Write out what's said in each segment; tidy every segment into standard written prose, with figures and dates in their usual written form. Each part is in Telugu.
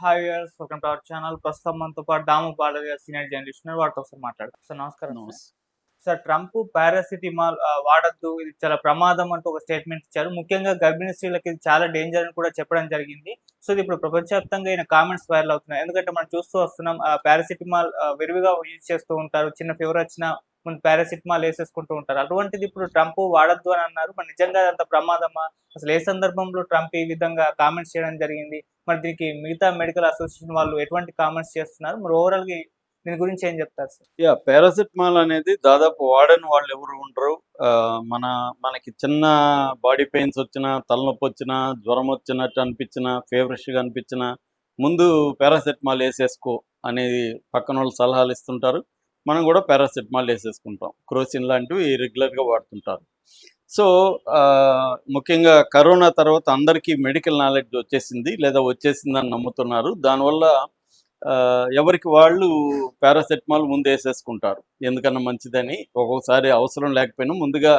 Hi viewers, welcome to our channel. ప్రస్తుతం మనతో పాటు దాము బాలాజీ గారు, సీనియర్ జర్నలిస్ట్ ఉన్నారు. వారితో ఒకసారి మాట్లాడదాం. సార్ నమస్కారం. సార్ ట్రంప్ పారాసిటమాల్ వాడొద్దు, ఇది చాలా ప్రమాదం అంటూ ఒక స్టేట్మెంట్ ఇచ్చారు. ముఖ్యంగా గర్భిణీ స్త్రీలకి ఇది చాలా డేంజర్ అని కూడా చెప్పడం జరిగింది. సో ఇది ఇప్పుడు ప్రపంచవ్యాప్తంగా ఈయన కామెంట్స్ వైరల్ అవుతున్నాయి. ఎందుకంటే మనం చూస్తూ వస్తున్నాం, పారాసిటమాల్ విరివిగా యూజ్ చేస్తూ ఉంటారు. చిన్న ఫీవర్ వచ్చినా ముందు పారాసిటమాల్ వేసేసుకుంటూ ఉంటారు. అటువంటిది ఇప్పుడు ట్రంప్ వాడొద్దు అని అన్నారు. మరి నిజంగా అదంత ప్రమాదమా? అసలు ఏ సందర్భంలో ట్రంప్ ఈ విధంగా కామెంట్స్ చేయడం జరిగింది? మరి దీనికి మిగతా మెడికల్ అసోసియేషన్ వాళ్ళు ఎటువంటి కామెంట్స్ చేస్తున్నారు? మరి ఓవరాల్‌గా దీని గురించి ఏం చెప్తారు సార్? పారాసిటమాల్ అనేది దాదాపు వాడని వాళ్ళు ఎవరు ఉండరు. మనకి చిన్న బాడీ పెయిన్స్ వచ్చినా, తలనొప్పి వచ్చినా, జ్వరం వచ్చినట్టు అనిపించినా, ఫీవరిష్‌గా అనిపించినా ముందు పారాసిటమాల్ వేసేసుకో అనేది పక్కన వాళ్ళు సలహాలు ఇస్తుంటారు. మనం కూడా పారాసిటమాల్ వేసేసుకుంటాం. క్రోసిన్ లాంటివి రెగ్యులర్గా వాడుతుంటారు. సో ముఖ్యంగా కరోనా తర్వాత అందరికీ మెడికల్ నాలెడ్జ్ వచ్చేసింది, లేదా వచ్చేసిందని నమ్ముతున్నారు. దానివల్ల ఎవరికి వాళ్ళు పారాసెటమాల్ ముందు వేసేసుకుంటారు, ఎందుకన్నా మంచిదని. ఒక్కొక్కసారి అవసరం లేకపోయినా ముందుగా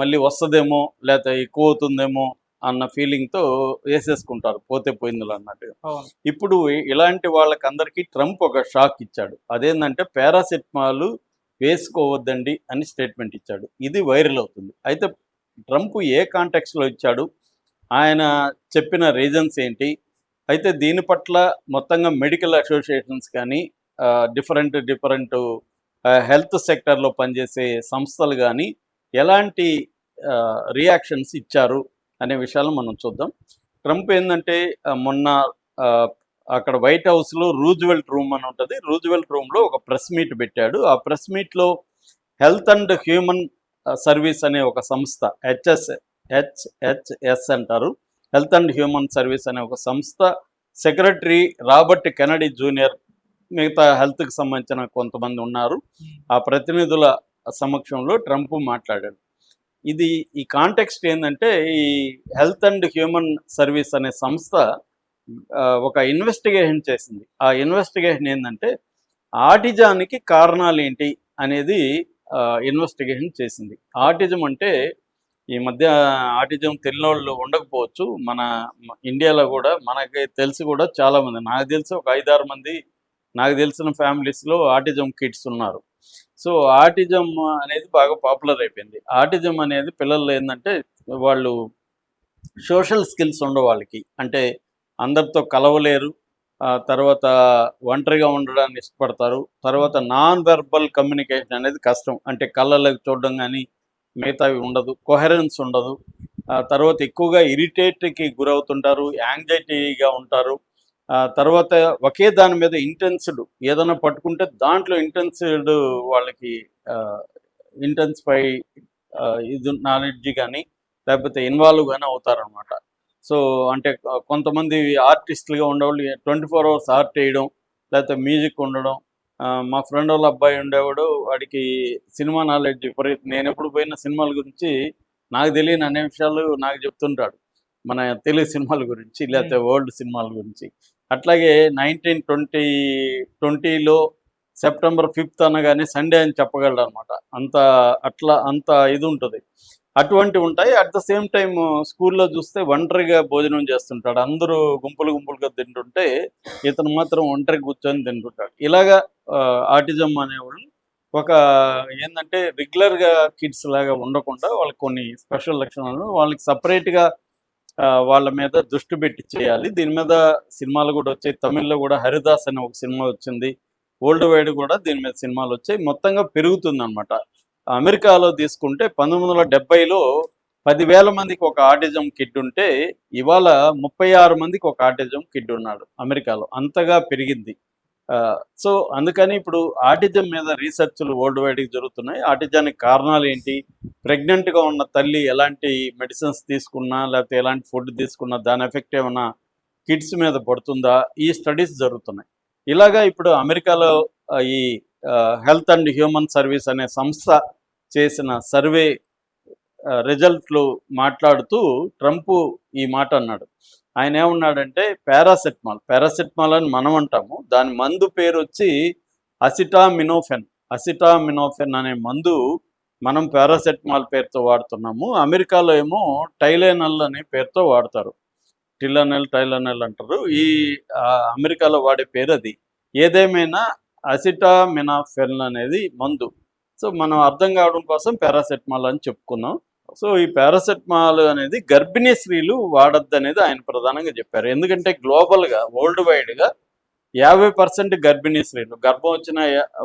మళ్ళీ వస్తుందేమో లేకపోతే ఎక్కువ అవుతుందేమో అన్న ఫీలింగ్తో వేసేసుకుంటారు, పోతే పోయిందిలో అన్నట్టుగా. ఇప్పుడు ఇలాంటి వాళ్ళకందరికీ ట్రంప్ ఒక షాక్ ఇచ్చాడు. అదేంటంటే పారాసెటమాల్ వేసుకోవద్దండి అని స్టేట్మెంట్ ఇచ్చాడు. ఇది వైరల్ అవుతుంది. అయితే ట్రంప్ ఏ కాంటెక్స్లో ఇచ్చాడు, ఆయన చెప్పిన రీజన్స్ ఏంటి, అయితే దీని పట్ల మొత్తంగా మెడికల్ అసోసియేషన్స్ కానీ డిఫరెంట్ హెల్త్ సెక్టర్లో పనిచేసే సంస్థలు కానీ ఎలాంటి రియాక్షన్స్ ఇచ్చారు అనే విషయాలు మనం చూద్దాం. ట్రంప్ ఏంటంటే మొన్న అక్కడ వైట్ హౌస్లో రూజ్వెల్ట్ రూమ్ అని ఉంటుంది. రూజ్వెల్ట్ రూమ్లో ఒక ప్రెస్ మీట్ పెట్టాడు. ఆ ప్రెస్ మీట్లో హెల్త్ అండ్ హ్యూమన్ సర్వీస్ అనే ఒక సంస్థ, హెచ్హెచ్ఎస్ అంటారు, హెల్త్ అండ్ హ్యూమన్ సర్వీస్ అనే ఒక సంస్థ సెక్రటరీ రాబర్ట్ కెనడీ జూనియర్, మిగతా హెల్త్కి సంబంధించిన కొంతమంది ఉన్నారు. ఆ ప్రతినిధుల సమక్షంలో ట్రంప్ మాట్లాడాడు. ఈ కాంటెక్స్ట్ ఏంటంటే, ఈ హెల్త్ అండ్ హ్యూమన్ సర్వీస్ అనే సంస్థ ఒక ఇన్వెస్టిగేషన్ చేసింది. ఆ ఇన్వెస్టిగేషన్ ఏంటంటే ఆటిజానికి కారణాలు ఏంటి అనేది ఇన్వెస్టిగేషన్ చేసింది. ఆటిజం అంటే ఈ మధ్య ఆటిజం తెలియని వాళ్ళు ఉండకపోవచ్చు. మన ఇండియాలో కూడా మనకి తెలిసి కూడా చాలామంది, నాకు తెలిసి ఒక 5-6 మంది నాకు తెలిసిన ఫ్యామిలీస్లో ఆటిజం కిడ్స్ ఉన్నారు. సో ఆటిజం అనేది బాగా పాపులర్ అయిపోయింది. ఆటిజం అనేది పిల్లలు ఏంటంటే వాళ్ళు సోషల్ స్కిల్స్ ఉండవు వాళ్ళకి, అంటే అందరితో కలవలేరు, తర్వాత ఒంటరిగా ఉండడాన్ని ఇష్టపడతారు, తర్వాత నాన్ వెర్బల్ కమ్యూనికేషన్ అనేది కష్టం, అంటే కళ్ళలోకి చూడడం కానీ మిగతావి ఉండదు, కొహరెన్స్ ఉండదు, తర్వాత ఎక్కువగా ఇరిటేట్కి గురవుతుంటారు, యాంగ్జైటీగా ఉంటారు, తర్వాత ఒకే దాని మీద ఇంటెన్స్డ్ ఏదైనా పట్టుకుంటే దాంట్లో ఇంటెన్స్డ్ వాళ్ళకి ఇంటెన్సిఫై ఇది నాలెడ్జ్ కానీ లేకపోతే ఇన్వాల్వ్ కానీ అవుతారనమాట. సో అంటే కొంతమంది ఆర్టిస్టులుగా ఉండేవాళ్ళు 24 hours ఆర్ట్ వేయడం, లేకపోతే మ్యూజిక్ ఉండడం. మా ఫ్రెండ్ వాళ్ళ అబ్బాయి ఉండేవాడు, వాడికి సినిమా నాలెడ్జ్ విపరీతం. నేను ఎప్పుడు పోయిన సినిమాల గురించి నాకు తెలియని అనే విషయాలు నాకు చెప్తుంటాడు, మన తెలుగు సినిమాల గురించి లేకపోతే వరల్డ్ సినిమాల గురించి. అట్లాగే 1920లో సెప్టెంబర్ 5th అనగానే సండే అని చెప్పగలడు అనమాట. అంత ఇది ఉంటుంది. అటువంటివి ఉంటాయి. అట్ ద సేమ్ టైం స్కూల్లో చూస్తే ఒంటరిగా భోజనం చేస్తుంటాడు. అందరూ గుంపులుగా తింటుంటే ఇతను మాత్రం ఒంటరి కూర్చొని తింటుంటాడు. ఇలాగా ఆటిజం అనేవాళ్ళు ఒక ఏంటంటే రెగ్యులర్గా కిడ్స్ లాగా ఉండకుండా వాళ్ళకి కొన్ని స్పెషల్ లక్షణాలు, వాళ్ళకి సపరేట్గా వాళ్ళ మీద దృష్టి పెట్టి చేయాలి. దీని మీద సినిమాలు కూడా వచ్చాయి. తమిళ్లో కూడా హరిదాస్ అనే ఒక సినిమా వచ్చింది. వరల్డ్ వైడ్ కూడా దీని మీద సినిమాలు వచ్చాయి. మొత్తంగా పెరుగుతుంది అనమాట. అమెరికాలో తీసుకుంటే 1970లో 10,000 మందికి ఒక ఆటిజం కిడ్ ఉంటే ఇవాళ 36 మందికి ఒక ఆటిజం కిడ్ ఉన్నాడు అమెరికాలో. అంతగా పెరిగింది. సో అందుకని ఇప్పుడు ఆటిజం మీద రీసెర్చ్లు వరల్డ్ వైడ్గా జరుగుతున్నాయి. ఆటిజానికి కారణాలు ఏంటి, ప్రెగ్నెంట్గా ఉన్న తల్లి ఎలాంటి మెడిసిన్స్ తీసుకున్నా లేకపోతే ఎలాంటి ఫుడ్ తీసుకున్నా దాని ఎఫెక్ట్ ఏమైనా కిడ్స్ మీద పడుతుందా, ఈ స్టడీస్ జరుగుతున్నాయి. ఇలాగా ఇప్పుడు అమెరికాలో ఈ హెల్త్ అండ్ హ్యూమన్ సర్వీస్ అనే సంస్థ చేసిన సర్వే రిజల్ట్లు మాట్లాడుతూ ట్రంప్ ఈ మాట అన్నాడు. ఆయన ఏమన్నాడంటే పారాసెటమాల్ అని మనం అంటాము, దాని మందు పేరు వచ్చి అసిటామినోఫెన్ అనే మందు మనం పారాసెటమాల్ పేరుతో వాడుతున్నాము. అమెరికాలో ఏమో టైలెనాల్ అనే పేరుతో వాడతారు. టైలనల్ అంటారు. ఈ అమెరికాలో వాడే పేరు అది. ఏదేమైనా అసిటామినాఫెన్ అనేది మందు. సో మనం అర్థం కావడం కోసం పారాసెటమాల్ అని చెప్పుకున్నాం. సో ఈ పారాసెటమాల్ అనేది గర్భిణీ స్త్రీలు వాడద్దు అనేది ఆయన ప్రధానంగా చెప్పారు. ఎందుకంటే గ్లోబల్గా వరల్డ్ వైడ్గా 50% గర్భిణీ స్త్రీలు, గర్భం వచ్చిన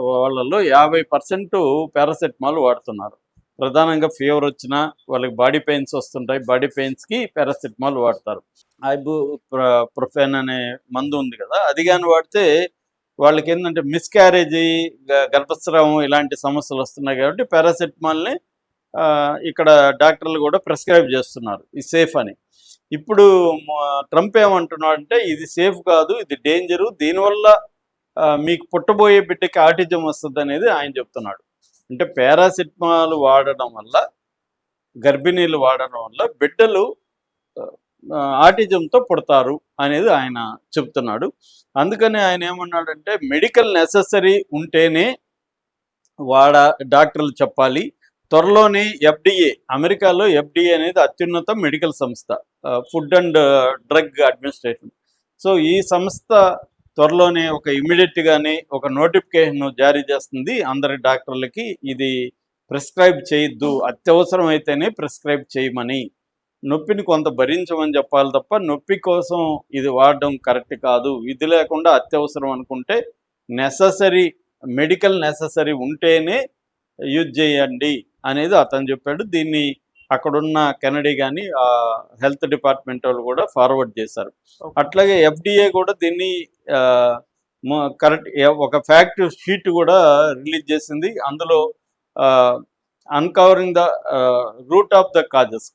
వాళ్ళలో 50% పారాసెటమాల్ వాడుతున్నారు. ప్రధానంగా ఫీవర్ వచ్చినా వాళ్ళకి బాడీ పెయిన్స్ వస్తుంటాయి. బాడీ పెయిన్స్కి పారాసెటమాల్ వాడతారు. ఐబుప్రోఫెన్ అనే మందు ఉంది కదా, అది కానీ వాడితే వాళ్ళకి ఏంటంటే మిస్క్యారేజీ, గర్భస్రావం ఇలాంటి సమస్యలు వస్తున్నాయి కాబట్టి పారాసెటమాల్ని ఇక్కడ డాక్టర్లు కూడా ప్రిస్క్రైబ్ చేస్తున్నారు, ఇది సేఫ్ అని. ఇప్పుడు ట్రంప్ ఏమంటున్నాడంటే ఇది సేఫ్ కాదు, ఇది డేంజరు, దీనివల్ల మీకు పుట్టబోయే బిడ్డకి ఆటిజం వస్తుంది అనేది ఆయన చెప్తున్నాడు. అంటే పారాసెటమాల్ వాడడం వల్ల, గర్భిణీలు వాడడం వల్ల బిడ్డలు ఆటిజంతో పుడతారు అనేది ఆయన చెప్తున్నాడు. అందుకని ఆయన ఏమన్నాడంటే మెడికల్ నెససరీ ఉంటేనే డాక్టర్లు చెప్పాలి. త్వరలోనే FDA, అమెరికాలో FDA అనేది అత్యున్నత మెడికల్ సంస్థ, food and drug administration. So ఈ సంస్థ త్వరలోనే ఇమీడియట్గానే ఒక నోటిఫికేషన్ జారీ చేస్తుంది అందరి డాక్టర్లకి, ఇది ప్రిస్క్రైబ్ చేయొద్దు, అత్యవసరం అయితేనే ప్రిస్క్రైబ్ చేయమని. నొప్పిని కొంత భరించమని చెప్పాలి తప్ప నొప్పి కోసం ఇది వాడడం కరెక్ట్ కాదు. ఇది లేకుండా అత్యవసరం అనుకుంటే మెడికల్ నెససరీ ఉంటేనే యూజ్ చేయండి అనేది అతను చెప్పాడు. దీన్ని అక్కడున్న కెనడీ కానీ హెల్త్ డిపార్ట్మెంట్ వాళ్ళు కూడా ఫార్వర్డ్ చేశారు. అట్లాగే FDA కూడా దీన్ని కరెక్ట్ ఒక ఫ్యాక్ట్ షీట్ కూడా రిలీజ్ చేసింది. అందులో uncovering the root of the causes,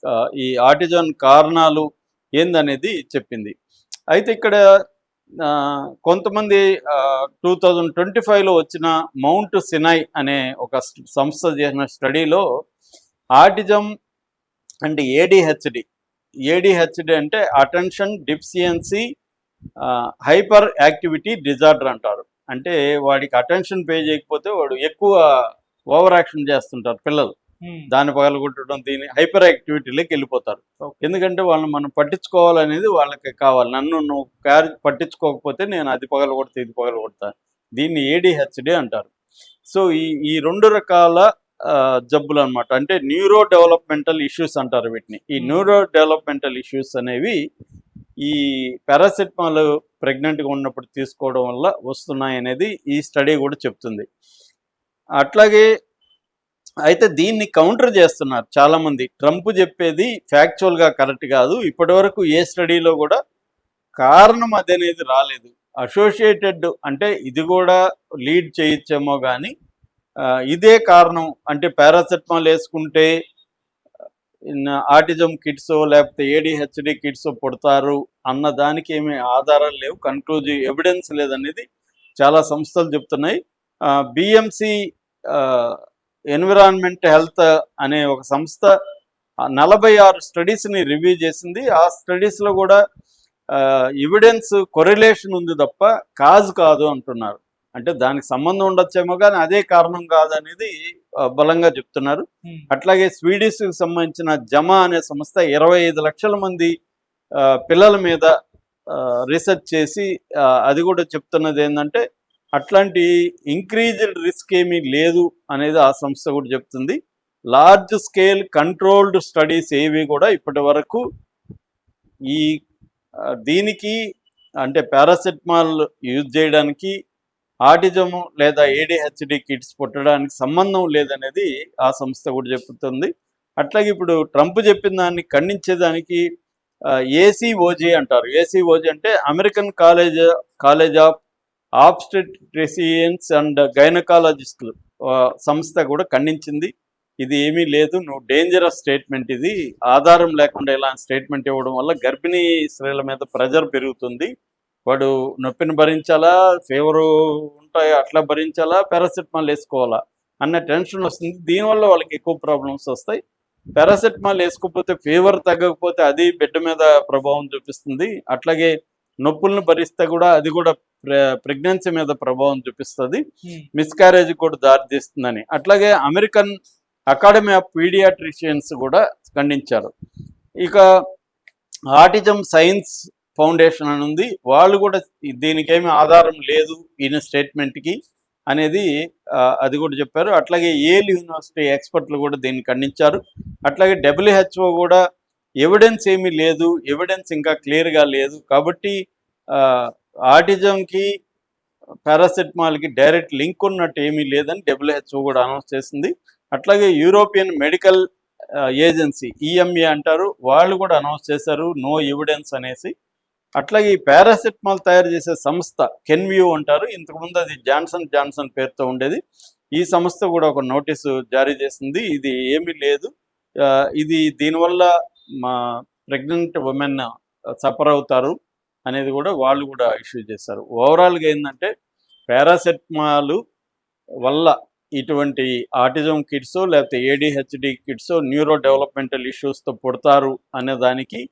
ఈ ఆటిజం కారణాలు ఏందనేది చెప్పింది. అయితే ఇక్కడ కొంతమంది 2025లో వచ్చిన మౌంట్ సినాయ్ అనే ఒక సంస్థ చేసిన స్టడీలో ఆటిజం అంటే ADHD అంటే attention deficiency hyper activity disorder అంటారు. అంటే వాడికి అటెన్షన్ పే చేయకపోతే వాడు ఎక్కువ ఓవర్ యాక్షన్ చేస్తుంటారు పిల్లలు, దాన్ని పగలగొట్టడం, దీన్ని హైపర్ యాక్టివిటీలోకి వెళ్ళిపోతారు. ఎందుకంటే వాళ్ళని మనం పట్టించుకోవాలనేది వాళ్ళకి కావాలి. నన్ను నువ్వు పట్టించుకోకపోతే నేను అది పగలగొడతా, ఇది పగలగొడతా, దీన్ని ADHD అంటారు. సో ఈ 2 రకాల జబ్బులు అనమాట. అంటే న్యూరో డెవలప్మెంటల్ ఇష్యూస్ అంటారు వీటిని. ఈ న్యూరో డెవలప్మెంటల్ ఇష్యూస్ అనేవి ఈ పారాసెటమాల్ ప్రెగ్నెంట్గా ఉన్నప్పుడు తీసుకోవడం వల్ల వస్తున్నాయి అనేది ఈ స్టడీ కూడా చెప్తుంది. అట్లాగే అయితే దీన్ని కౌంటర్ చేస్తున్నారు చాలామంది. ట్రంప్ చెప్పేది ఫ్యాక్చువల్గా కరెక్ట్ కాదు, ఇప్పటివరకు ఏ స్టడీలో కూడా కారణం అదనేది రాలేదు. అసోసియేటెడ్ అంటే ఇది కూడా లీడ్ చేయొచ్చేమో కానీ ఇదే కారణం అంటే పారాసెటమాల్ వేసుకుంటే ఆటిజం కిడ్స్ లేకపోతే ADHD కిడ్స్ పుడతారు అన్న దానికి ఏమీ ఆధారాలు లేవు, కన్క్లూజివ్ ఎవిడెన్స్ లేదనేది చాలా సంస్థలు చెప్తున్నాయి. BMC ఎన్విరాన్మెంట్ హెల్త్ అనే ఒక సంస్థ 46 స్టడీస్ని రివ్యూ చేసింది. ఆ స్టడీస్లో కూడా ఎవిడెన్స్ కొరిలేషన్ ఉంది తప్ప కాజ్ కాదు అంటున్నారు. అంటే దానికి సంబంధం ఉండొచ్చేమో కానీ అదే కారణం కాదనేది బలంగా చెప్తున్నారు. అట్లాగే స్వీడిష్కి సంబంధించిన జమా అనే సంస్థ 25 లక్షల మంది పిల్లల మీద రీసెర్చ్ చేసి అది కూడా చెప్తున్నది ఏంటంటే అట్లాంటి ఇంక్రీజ్డ్ రిస్క్ ఏమీ లేదు అనేది ఆ సంస్థ కూడా చెప్తుంది. లార్జ్ స్కేల్ కంట్రోల్డ్ స్టడీస్ ఏవి కూడా ఇప్పటి వరకు దీనికి అంటే పారాసెటమాల్ యూజ్ చేయడానికి ఆటిజము లేదా ADHD కిడ్స్ పుట్టడానికి సంబంధం లేదనేది ఆ సంస్థ కూడా చెప్తుంది. అట్లాగే ఇప్పుడు ట్రంప్ చెప్పిన దాన్ని ఖండించేదానికి ACOG అంటారు. ACOG అంటే American college of obstetricians and గైనకాలజిస్టులు సంస్థ కూడా ఖండించింది. ఇది ఏమీ లేదు, నువ్వు డేంజరస్ స్టేట్మెంట్, ఇది ఆధారం లేకుండా ఇలాంటి స్టేట్మెంట్ ఇవ్వడం వల్ల గర్భిణీ స్త్రీల మీద ప్రెజర్ పెరుగుతుంది, వాడు నొప్పిని భరించాలా, ఫీవరు ఉంటాయి అట్లా భరించాలా, పారాసెటమాల్ వేసుకోవాలా అన్న టెన్షన్ వస్తుంది. దీనివల్ల వాళ్ళకి ఎక్కువ ప్రాబ్లమ్స్ వస్తాయి. పారాసెటమాల్ వేసుకోకపోతే ఫీవర్ తగ్గకపోతే అది బిడ్డ మీద ప్రభావం చూపిస్తుంది. అట్లాగే నొప్పులను భరిస్తే కూడా అది కూడా ప్రెగ్నెన్సీ మీద ప్రభావం చూపిస్తుంది, మిస్క్యారేజ్ కూడా దారితీస్తుందని. అట్లాగే అమెరికన్ అకాడమీ ఆఫ్ పీడియాట్రిషియన్స్ కూడా ఖండించారు. ఇక ఆటిజం సైన్స్ ఫౌండేషన్ అని ఉంది, వాళ్ళు కూడా దీనికేమీ ఆధారం లేదు ఈయన స్టేట్మెంట్కి అనేది అది కూడా చెప్పారు. అట్లాగే ఏల్ యూనివర్సిటీ ఎక్స్పర్ట్లు కూడా దీన్ని ఖండించారు. అట్లాగే WHO కూడా ఎవిడెన్స్ ఏమీ లేదు, ఎవిడెన్స్ ఇంకా క్లియర్గా లేదు, కాబట్టి ఆటిజంకి పారాసెటమాల్కి డైరెక్ట్ లింక్ ఉన్నట్టు ఏమీ లేదని WHO కూడా అనౌన్స్ చేసింది. అట్లాగే యూరోపియన్ మెడికల్ ఏజెన్సీ EMA అంటారు, వాళ్ళు కూడా అనౌన్స్ చేశారు నో ఎవిడెన్స్ అనేసి. అట్లాగే ఈ పారాసెటమాల్ తయారు చేసే సంస్థ కెన్వ్యూ అంటారు, ఇంతకుముందు అది జాన్సన్ పేరుతో ఉండేది. ఈ సంస్థ కూడా ఒక నోటీసు జారీ చేసింది, ఇది ఏమీ లేదు, ఇది దీనివల్ల మా ప్రెగ్నెంట్ ఉమెన్ సఫర్ అవుతారు అనేది కూడా వాళ్ళు కూడా ఇష్యూ చేశారు. ఓవరాల్గా ఏంటంటే పారాసెటమాల్ వల్ల ఇటువంటి ఆటిజం కిడ్స్ లేకపోతే ADHD కిడ్స్ న్యూరో డెవలప్మెంటల్ ఇష్యూస్తో పుడతారు అనే దానికి